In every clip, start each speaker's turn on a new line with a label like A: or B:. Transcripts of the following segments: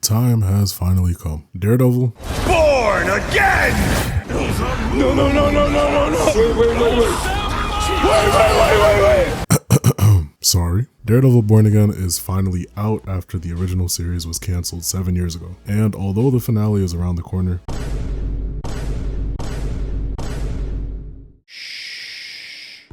A: time has finally come. Daredevil.
B: Born again! No. Wait.
A: Sorry. Daredevil Born Again is finally out after the original series was canceled 7 years ago. And although the finale is around the corner,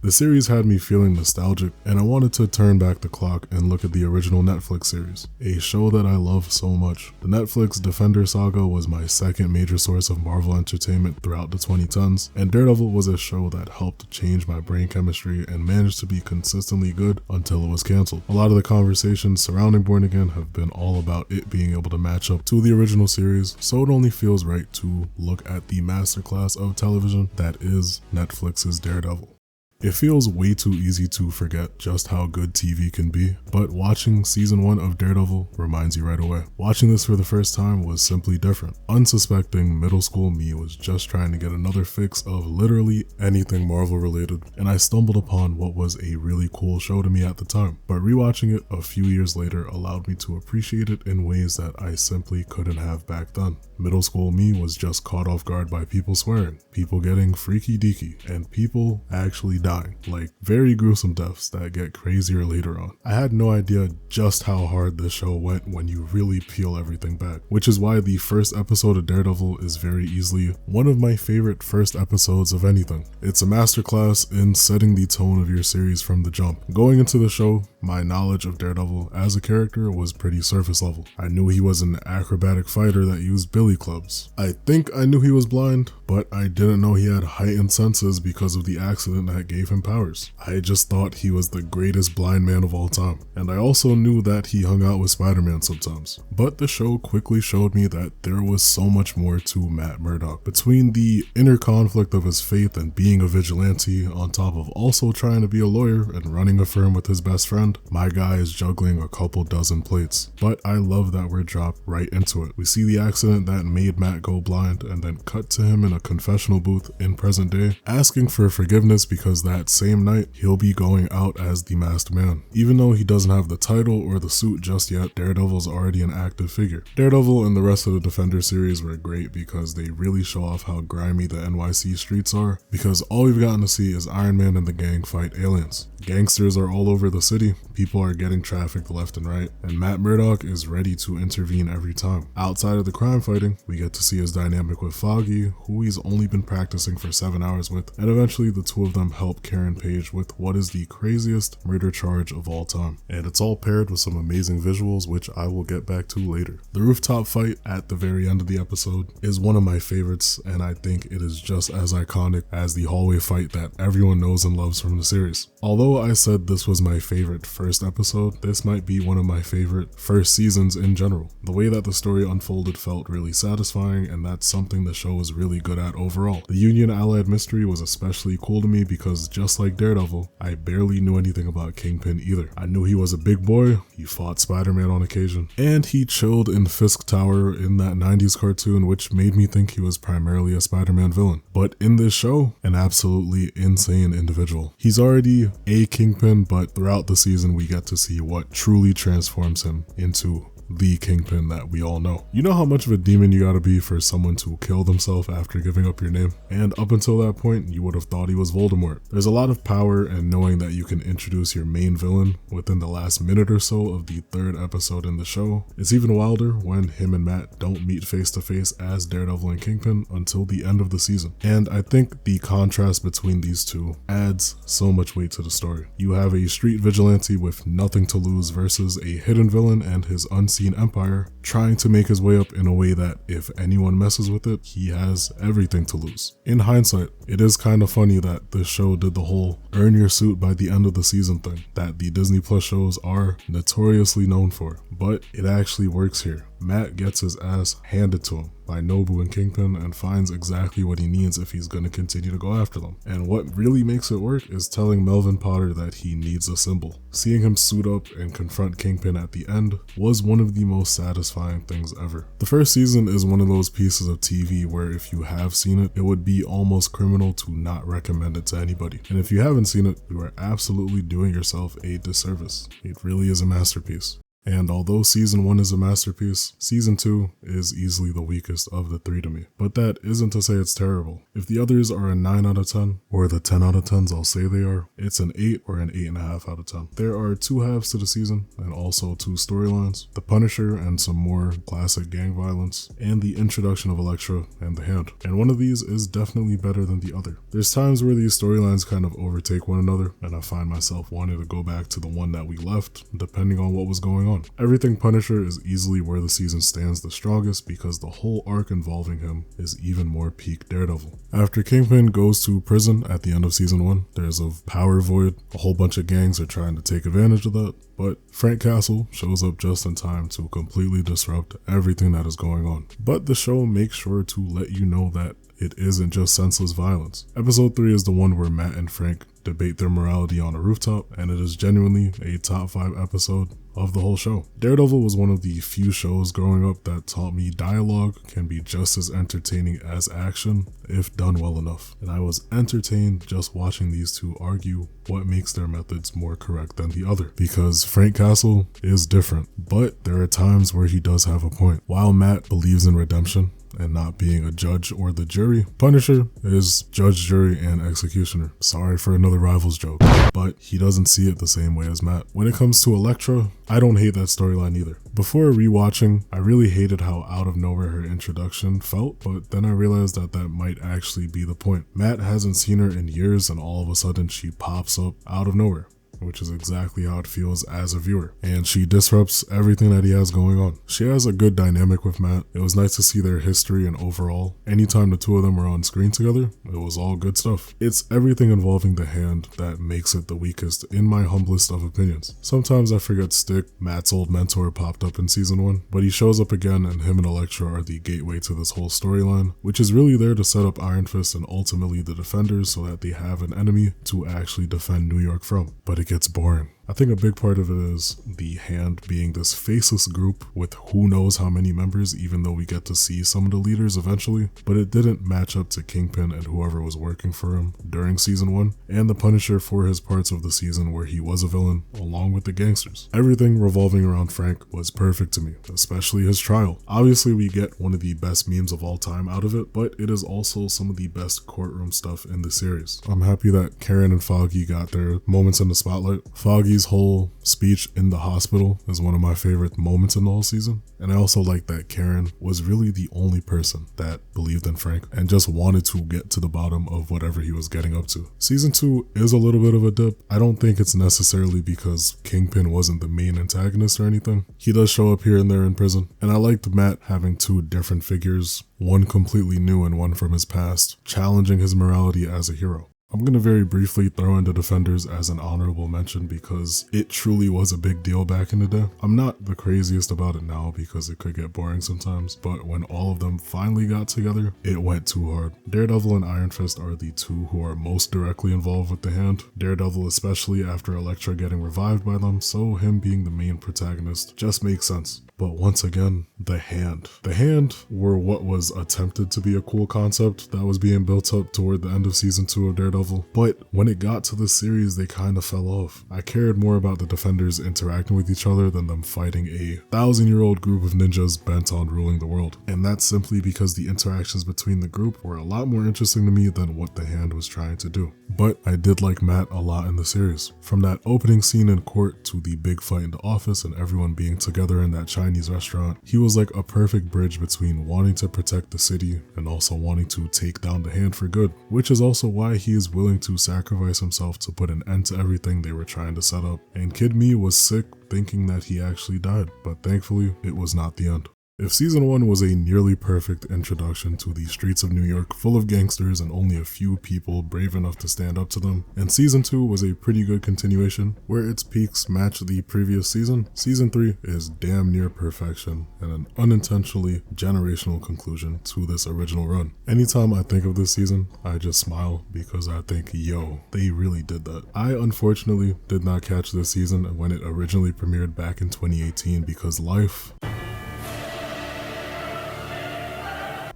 A: the series had me feeling nostalgic, and I wanted to turn back the clock and look at the original Netflix series, a show that I love so much. The Netflix Defender saga was my second major source of Marvel entertainment throughout the 2010s, and Daredevil was a show that helped change my brain chemistry and managed to be consistently good until it was canceled. A lot of the conversations surrounding Born Again have been all about it being able to match up to the original series, so it only feels right to look at the masterclass of television that is Netflix's Daredevil. It feels way too easy to forget just how good TV can be, but watching season 1 of Daredevil reminds you right away. Watching this for the first time was simply different. Unsuspecting middle school me was just trying to get another fix of literally anything Marvel related, and I stumbled upon what was a really cool show to me at the time. But rewatching it a few years later allowed me to appreciate it in ways that I simply couldn't have back then. Middle school me was just caught off guard by people swearing, people getting freaky deaky, and people actually dying, like very gruesome deaths that get crazier later on. I had no idea just how hard this show went when you really peel everything back, which is why the first episode of Daredevil is very easily one of my favorite first episodes of anything. It's a masterclass in setting the tone of your series from the jump. Going into the show, my knowledge of Daredevil as a character was pretty surface level. I knew he was an acrobatic fighter that used billy clubs. I think I knew he was blind, but I didn't know he had heightened senses because of the accident that gave him powers. I just thought he was the greatest blind man of all time. And I also knew that he hung out with Spider-Man sometimes. But the show quickly showed me that there was so much more to Matt Murdock. Between the inner conflict of his faith and being a vigilante, on top of also trying to be a lawyer and running a firm with his best friend, my guy is juggling a couple dozen plates. But I love that we're dropped right into it. We see the accident that made Matt go blind, and then cut to him in a confessional booth in present day, asking for forgiveness because that same night he'll be going out as the Masked Man. Even though he doesn't have the title or the suit just yet, Daredevil's already an active figure. Daredevil and the rest of the Defender series were great because they really show off how grimy the NYC streets are, because all we've gotten to see is Iron Man and the gang fight aliens. Gangsters are all over the city, people are getting trafficked left and right, and Matt Murdock is ready to intervene every time. Outside of the crime fighting, we get to see his dynamic with Foggy, who he's only been practicing for 7 hours with, and eventually the two of them help Karen Page with what is the craziest murder charge of all time. And it's all paired with some amazing visuals, which I will get back to later. The rooftop fight at the very end of the episode is one of my favorites, and I think it is just as iconic as the hallway fight that everyone knows and loves from the series. Although I said this was my favorite first episode, this might be one of my favorite first seasons in general. The way that the story unfolded felt really satisfying, and that's something the show is really good at overall. The Union Allied mystery was especially cool to me because just like Daredevil, I barely knew anything about Kingpin either. I knew he was a big boy, he fought Spider-Man on occasion, and he chilled in Fisk Tower in that 90s cartoon, which made me think he was primarily a Spider-Man villain. But in this show, an absolutely insane individual. He's already a Kingpin, but throughout the season we get to see what truly transforms him into the Kingpin that we all know. You know how much of a demon you gotta be for someone to kill themselves after giving up your name? And up until that point, you would have thought he was Voldemort. There's a lot of power in knowing that you can introduce your main villain within the last minute or so of the third episode in the show. It's even wilder when him and Matt don't meet face to face as Daredevil and Kingpin until the end of the season. And I think the contrast between these two adds so much weight to the story. You have a street vigilante with nothing to lose versus a hidden villain and his unseen empire trying to make his way up in a way that if anyone messes with it, he has everything to lose. In hindsight, it is kind of funny that this show did the whole earn your suit by the end of the season thing that the Disney Plus shows are notoriously known for, but it actually works here. Matt gets his ass handed to him by Nobu and Kingpin and finds exactly what he needs if he's going to continue to go after them. And what really makes it work is telling Melvin Potter that he needs a symbol. Seeing him suit up and confront Kingpin at the end was one of the most satisfying things ever. The first season is one of those pieces of TV where if you have seen it, it would be almost criminal to not recommend it to anybody. And if you haven't seen it, you are absolutely doing yourself a disservice. It really is a masterpiece. And although season 1 is a masterpiece, season 2 is easily the weakest of the 3 to me. But that isn't to say it's terrible. If the others are a 9 out of 10, or the 10 out of 10s I'll say they are, it's an 8 or an 8.5 out of 10. There are 2 halves to the season, and also 2 storylines, the Punisher and some more classic gang violence, and the introduction of Elektra and the Hand. And one of these is definitely better than the other. There's times where these storylines kind of overtake one another, and I find myself wanting to go back to the one that we left, depending on what was going on. Everything Punisher is easily where the season stands the strongest because the whole arc involving him is even more peak Daredevil. After Kingpin goes to prison at the end of season 1, there's a power void. A whole bunch of gangs are trying to take advantage of that, but Frank Castle shows up just in time to completely disrupt everything that is going on. But the show makes sure to let you know that it isn't just senseless violence. Episode 3 is the one where Matt and Frank debate their morality on a rooftop, and it is genuinely a top 5 episode of the whole show. Daredevil was one of the few shows growing up that taught me dialogue can be just as entertaining as action if done well enough. And I was entertained just watching these two argue what makes their methods more correct than the other. Because Frank Castle is different, but there are times where he does have a point. While Matt believes in redemption and not being a judge or the jury, Punisher is judge, jury, and executioner. Sorry for another Rivals joke, but he doesn't see it the same way as Matt. When it comes to Elektra, I don't hate that storyline either. Before rewatching, I really hated how out of nowhere her introduction felt, but then I realized that that might actually be the point. Matt hasn't seen her in years, and all of a sudden she pops up out of nowhere, which is exactly how it feels as a viewer. And she disrupts everything that he has going on. She has a good dynamic with Matt. It was nice to see their history, and overall, anytime the two of them were on screen together, it was all good stuff. It's everything involving the Hand that makes it the weakest, in my humblest of opinions. Sometimes I forget Stick, Matt's old mentor, popped up in season 1, but he shows up again, and him and Elektra are the gateway to this whole storyline, which is really there to set up Iron Fist and ultimately the Defenders so that they have an enemy to actually defend New York from. But it gets boring. I think a big part of it is the Hand being this faceless group with who knows how many members, even though we get to see some of the leaders eventually, but it didn't match up to Kingpin and whoever was working for him during season 1, and the Punisher for his parts of the season where he was a villain along with the gangsters. Everything revolving around Frank was perfect to me, especially his trial. Obviously we get one of the best memes of all time out of it, but it is also some of the best courtroom stuff in the series. I'm happy that Karen and Foggy got their moments in the spotlight. Foggy's whole speech in the hospital is one of my favorite moments in the whole season. And I also like that Karen was really the only person that believed in Frank and just wanted to get to the bottom of whatever he was getting up to. Season 2 is a little bit of a dip. I don't think it's necessarily because Kingpin wasn't the main antagonist or anything. He does show up here and there in prison. And I liked Matt having 2 different figures, one completely new and one from his past, challenging his morality as a hero. I'm going to very briefly throw in the Defenders as an honorable mention because it truly was a big deal back in the day. I'm not the craziest about it now because it could get boring sometimes, but when all of them finally got together, it went too hard. Daredevil and Iron Fist are the 2 who are most directly involved with the Hand. Daredevil especially after Elektra getting revived by them, so him being the main protagonist just makes sense. But once again, the Hand. The Hand were what was attempted to be a cool concept that was being built up toward the end of season 2 of Daredevil. But when it got to the series, they kind of fell off. I cared more about the Defenders interacting with each other than them fighting a 1,000-year-old group of ninjas bent on ruling the world. And that's simply because the interactions between the group were a lot more interesting to me than what the Hand was trying to do. But I did like Matt a lot in the series. From that opening scene in court to the big fight in the office and everyone being together in that Chinese restaurant, he was like a perfect bridge between wanting to protect the city and also wanting to take down the Hand for good, which is also why he is willing to sacrifice himself to put an end to everything they were trying to set up. And Kid Me was sick thinking that he actually died, but thankfully it was not the end. If season 1 was a nearly perfect introduction to the streets of New York full of gangsters and only a few people brave enough to stand up to them, and season 2 was a pretty good continuation where its peaks match the previous season, season 3 is damn near perfection and an unintentionally generational conclusion to this original run. Anytime I think of this season, I just smile because I think, yo, they really did that. I unfortunately did not catch this season when it originally premiered back in 2018 because life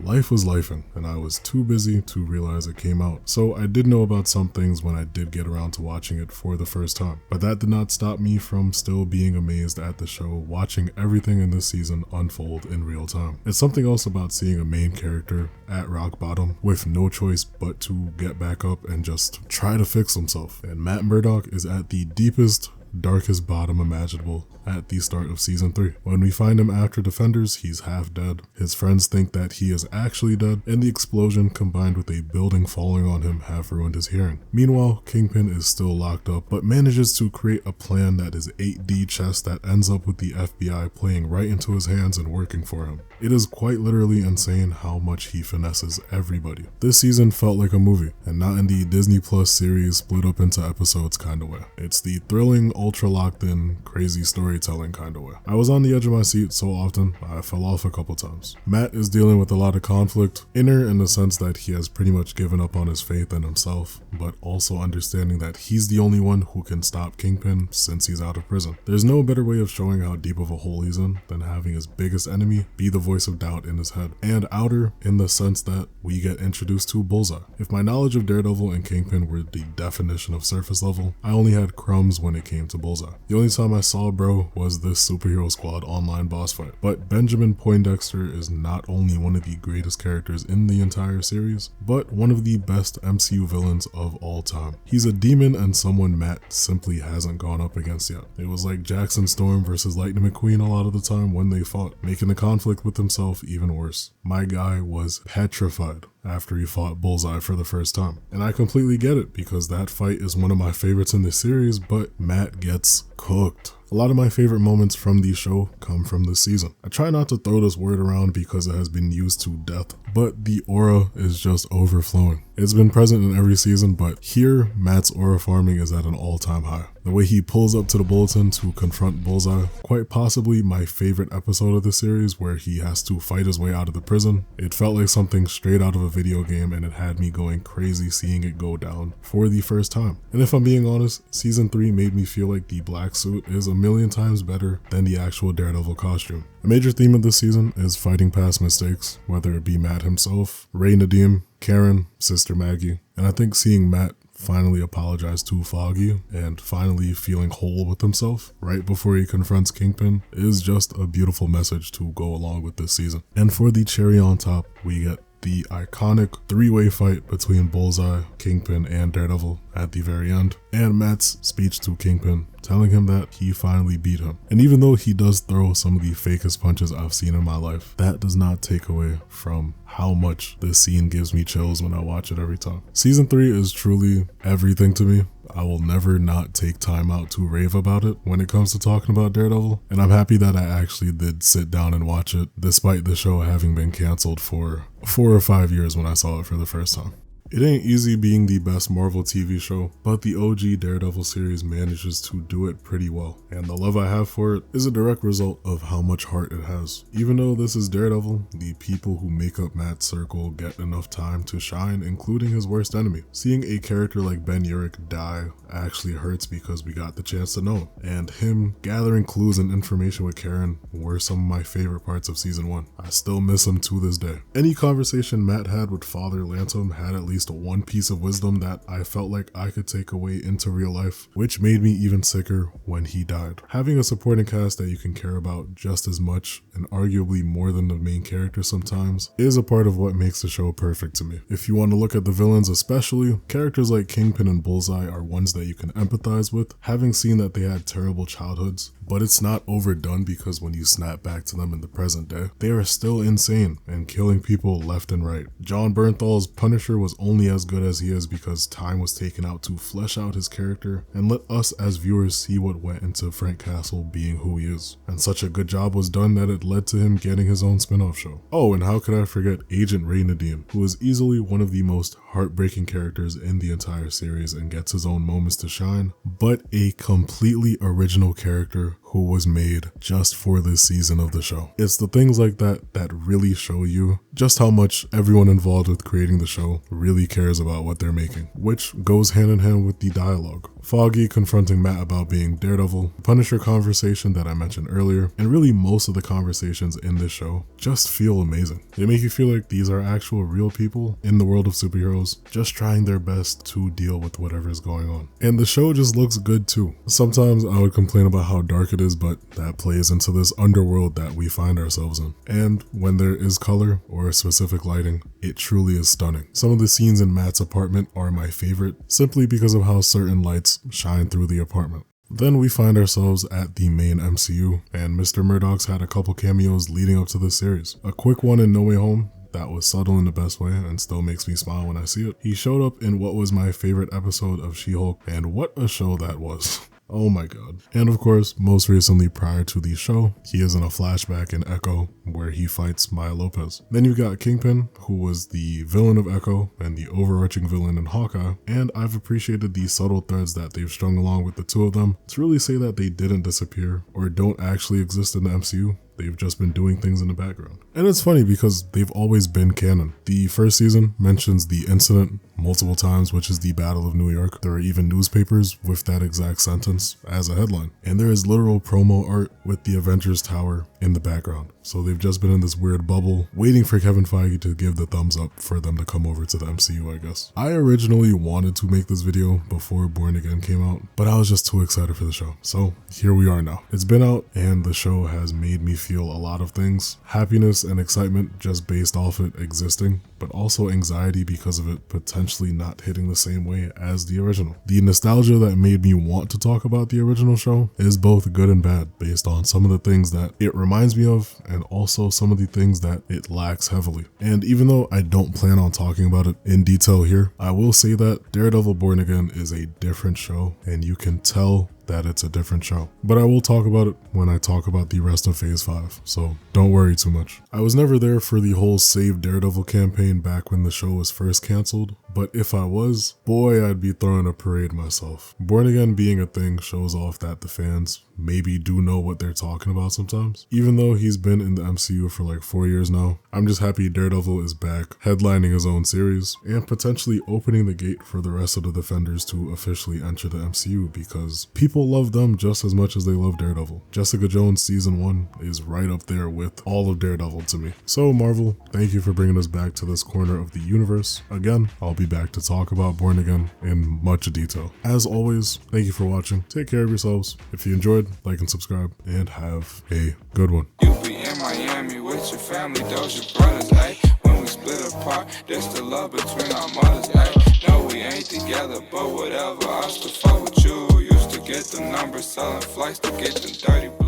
A: Life was lifing, and I was too busy to realize it came out, so I did know about some things when I did get around to watching it for the first time. But that did not stop me from still being amazed at the show, watching everything in this season unfold in real time. It's something else about seeing a main character at rock bottom with no choice but to get back up and just try to fix himself. And Matt Murdock is at the deepest, darkest bottom imaginable at the start of season 3. When we find him after Defenders, he's half dead. His friends think that he is actually dead, and the explosion combined with a building falling on him have ruined his hearing. Meanwhile, Kingpin is still locked up, but manages to create a plan that is 8D chess that ends up with the FBI playing right into his hands and working for him. It is quite literally insane how much he finesses everybody. This season felt like a movie, and not in the Disney Plus series split up into episodes kind of way. It's the thrilling, ultra locked in, crazy storytelling kind of way. I was on the edge of my seat so often, I fell off a couple times. Matt is dealing with a lot of conflict, inner in the sense that he has pretty much given up on his faith in himself, but also understanding that he's the only one who can stop Kingpin since he's out of prison. There's no better way of showing how deep of a hole he's in than having his biggest enemy be the voice of doubt in his head, and outer in the sense that we get introduced to Bullseye. If my knowledge of Daredevil and Kingpin were the definition of surface level, I only had crumbs when it came to Bullseye. The only time I saw bro was this Superhero Squad online boss fight. But Benjamin Poindexter is not only one of the greatest characters in the entire series, but one of the best MCU villains of all time. He's a demon and someone Matt simply hasn't gone up against yet. It was like Jackson Storm versus Lightning McQueen a lot of the time when they fought, making the conflict with himself even worse. My guy was petrified after he fought Bullseye for the first time. And I completely get it, because that fight is one of my favorites in the series, but Matt gets cooked. A lot of my favorite moments from the show come from this season. I try not to throw this word around because it has been used to death, but the aura is just overflowing. It's been present in every season, but here, Matt's aura farming is at an all-time high. The way he pulls up to the bulletin to confront Bullseye, quite possibly my favorite episode of the series where he has to fight his way out of the prison. It felt like something straight out of a video game, and it had me going crazy seeing it go down for the first time. And if I'm being honest, season 3 made me feel like the black suit is a million times better than the actual Daredevil costume. A major theme of this season is fighting past mistakes, whether it be Matt himself, Ray Nadeem, Karen, Sister Maggie, and I think seeing Matt finally apologize to Foggy and finally feeling whole with himself right before he confronts Kingpin is just a beautiful message to go along with this season. And for the cherry on top, we get the iconic three-way fight between Bullseye, Kingpin, and Daredevil at the very end, and Matt's speech to Kingpin telling him that he finally beat him. And even though he does throw some of the fakest punches I've seen in my life, that does not take away from how much this scene gives me chills when I watch it every time. Season 3 is truly everything to me. I will never not take time out to rave about it when it comes to talking about Daredevil, and I'm happy that I actually did sit down and watch it, despite the show having been canceled for 4 or 5 years when I saw it for the first time. It ain't easy being the best Marvel TV show, but the OG Daredevil series manages to do it pretty well, and the love I have for it is a direct result of how much heart it has. Even though this is Daredevil, the people who make up Matt's circle get enough time to shine, including his worst enemy. Seeing a character like Ben Urich die actually hurts because we got the chance to know him, and him gathering clues and information with Karen were some of my favorite parts of season 1. I still miss him to this day. Any conversation Matt had with Father Lantom had at least one piece of wisdom that I felt like I could take away into real life, which made me even sicker when he died. Having a supporting cast that you can care about just as much, and arguably more than the main character sometimes, is a part of what makes the show perfect to me. If you want to look at the villains especially, characters like Kingpin and Bullseye are ones that you can empathize with, having seen that they had terrible childhoods, but it's not overdone because when you snap back to them in the present day, they are still insane and killing people left and right. John Bernthal's Punisher was only as good as he is because time was taken out to flesh out his character and let us as viewers see what went into Frank Castle being who he is. And such a good job was done that it led to him getting his own spin-off show. Oh, and how could I forget Agent Ray Nadeem, who is easily one of the most heartbreaking characters in the entire series and gets his own moments to shine, but a completely original character who was made just for this season of the show. It's the things like that that really show you just how much everyone involved with creating the show really cares about what they're making, which goes hand in hand with the dialogue. Foggy confronting Matt about being Daredevil, the Punisher conversation that I mentioned earlier, and really most of the conversations in this show just feel amazing. They make you feel like these are actual real people in the world of superheroes just trying their best to deal with whatever is going on. And the show just looks good too. Sometimes I would complain about how dark it is, but that plays into this underworld that we find ourselves in. And when there is color or specific lighting, it truly is stunning. Some of the scenes in Matt's apartment are my favorite simply because of how certain lights shine through the apartment. Then we find ourselves at the main MCU, and Mr. Murdock's had a couple cameos leading up to this series. A quick one in No Way Home that was subtle in the best way and still makes me smile when I see it. He showed up in what was my favorite episode of She-Hulk, and what a show that was. Oh my god. And of course, most recently prior to the show, he is in a flashback in Echo where he fights Maya Lopez. Then you've got Kingpin, who was the villain of Echo and the overarching villain in Hawkeye, and I've appreciated the subtle threads that they've strung along with the two of them to really say that they didn't disappear or don't actually exist in the MCU. They've just been doing things in the background. And it's funny because they've always been canon. The first season mentions the incident multiple times, which is the Battle of New York. There are even newspapers with that exact sentence as a headline. And there is literal promo art with the Avengers Tower in the background. So they've just been in this weird bubble waiting for Kevin Feige to give the thumbs up for them to come over to the MCU, I guess. I originally wanted to make this video before Born Again came out, but I was just too excited for the show. So here we are now. It's been out and the show has made me feel a lot of things. Happiness and excitement just based off it existing, but also anxiety because of it potentially not hitting the same way as the original. The nostalgia that made me want to talk about the original show is both good and bad based on some of the things that it reminds me of and also some of the things that it lacks heavily. And even though I don't plan on talking about it in detail here, I will say that Daredevil Born Again is a different show and you can tell that it's a different show. But I will talk about it when I talk about the rest of Phase 5, so don't worry too much. I was never there for the whole Save Daredevil campaign back when the show was first cancelled, but if I was, boy, I'd be throwing a parade myself. Born Again being a thing shows off that the fans maybe do know what they're talking about sometimes. Even though he's been in the MCU for like 4 years now, I'm just happy Daredevil is back, headlining his own series, and potentially opening the gate for the rest of the Defenders to officially enter the MCU because people love them just as much as they love Daredevil. Jessica Jones season 1 is right up there with all of Daredevil to me. So Marvel, thank you for bringing us back to this corner of the universe. Again, I'll be back to talk about Born Again in much detail. As always, thank you for watching. Take care of yourselves. If you enjoyed, like and subscribe, and have a good one.
C: You be in Miami with your family, those your brothers, ayy. When we split apart, there's still love between our mothers, ayy. No, we ain't together, but whatever, I still fuck with you. Used to get the numbers, selling flights to get them dirty blues.